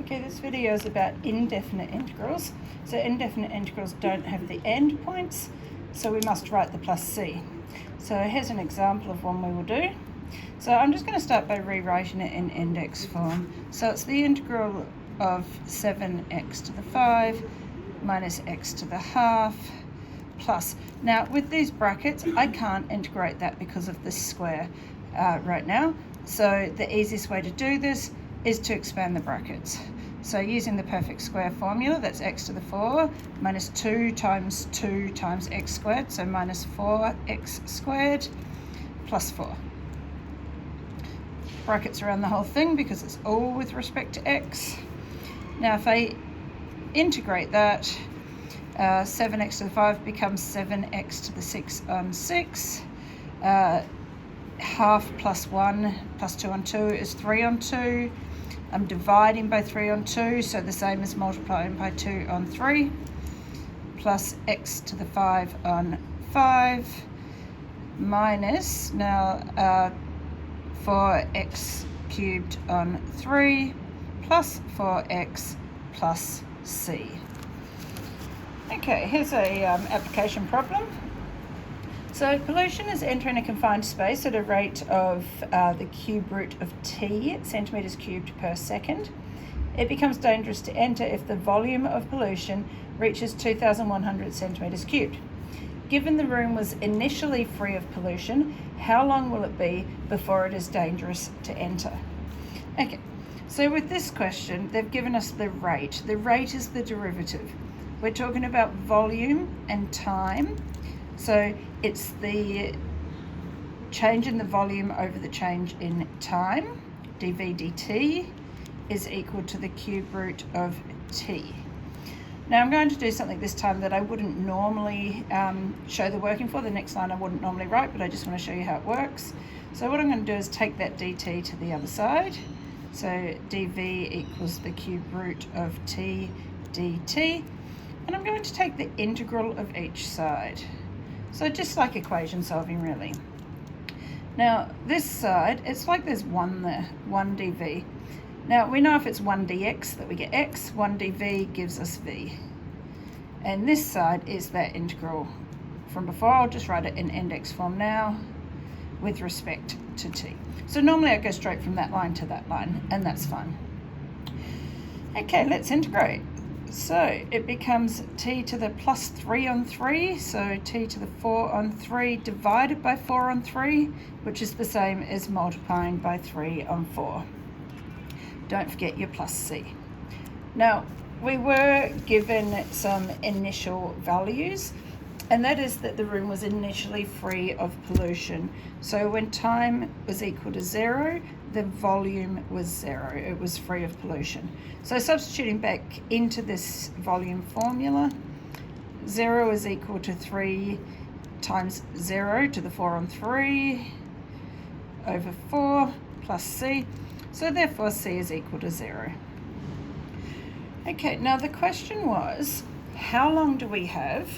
Okay, this video is about indefinite integrals. So indefinite integrals don't have the end points, so we must write the plus c. So here's an example of one we will do. So I'm just going to start by rewriting it in index form. So it's the integral of 7x to the 5 minus x to the half plus. Now with these brackets, I can't integrate that because of this square right now. So the easiest way to do this is to expand the brackets. So using the perfect square formula, that's x to the 4 minus 2 times x squared, so minus 4x squared plus 4. Brackets around the whole thing because it's all with respect to x. Now if I integrate that, 7x to the 5 becomes 7x to the 6 on 6. Half plus 1 plus 2 on 2 is 3 on 2. I'm dividing by 3 on 2, so the same as multiplying by 2 on 3, plus x to the 5 on 5, minus, now 4x cubed on 3, plus 4x plus c. Okay, here's a application problem. So pollution is entering a confined space at a rate of the cube root of t centimetres cubed per second. It becomes dangerous to enter if the volume of pollution reaches 2,100 centimetres cubed. Given the room was initially free of pollution, how long will it be before it is dangerous to enter? Okay, so with this question, they've given us the rate. The rate is the derivative. We're talking about volume and time. So it's the change in the volume over the change in time, dv dt, is equal to the cube root of t. Now I'm going to do something this time that I wouldn't normally show the working for. The next line I wouldn't normally write, but I just want to show you how it works. So what I'm going to do is take that dt to the other side. So dv equals the cube root of t dt. And I'm going to take the integral of each side. So just like equation solving, really. Now this side, it's like there's 1 there, 1 dv. Now we know if it's 1 dx that we get x, 1 dv gives us v. And this side is that integral from before. I'll just write it in index form now with respect to t. So normally I go straight from that line to that line, and that's fine. Okay, let's integrate. So it becomes t to the plus 3 on 3, so t to the 4 on 3 divided by 4 on 3, which is the same as multiplying by 3 on 4. Don't forget your plus c. Now, we were given some initial values, and that is that the room was initially free of pollution. So when time was equal to 0, the volume was 0. It was free of pollution. So substituting back into this volume formula, 0 is equal to 3 times 0 to the 4 on 3 over 4 plus c. So therefore c is equal to 0. Okay, now the question was, how long do we have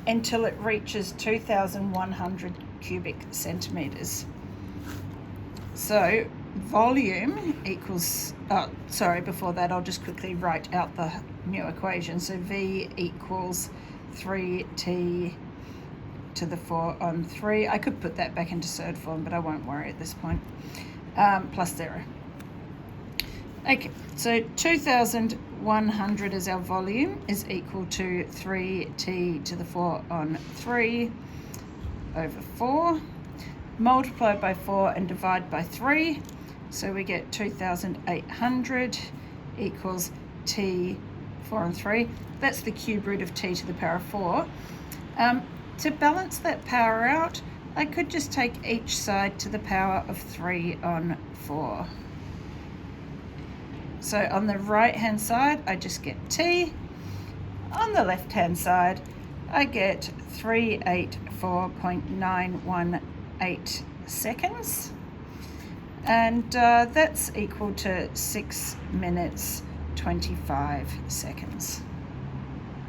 until it reaches 2,100 cubic centimetres? So volume equals, before that I'll just quickly write out the new equation. So v equals 3t to the 4 on 3. I could put that back into surd form, but I won't worry at this point, plus 0. Okay, so 2,100 as our volume is equal to 3t to the 4 on 3 over 4. Multiply by 4 and divide by 3. So we get 2,800 equals t 4 on 3. That's the cube root of t to the power of 4. To balance that power out, I could just take each side to the power of 3 on 4. So on the right hand side, I just get t. On the left hand side, I get 384.918 seconds. And that's equal to 6 minutes 25 seconds.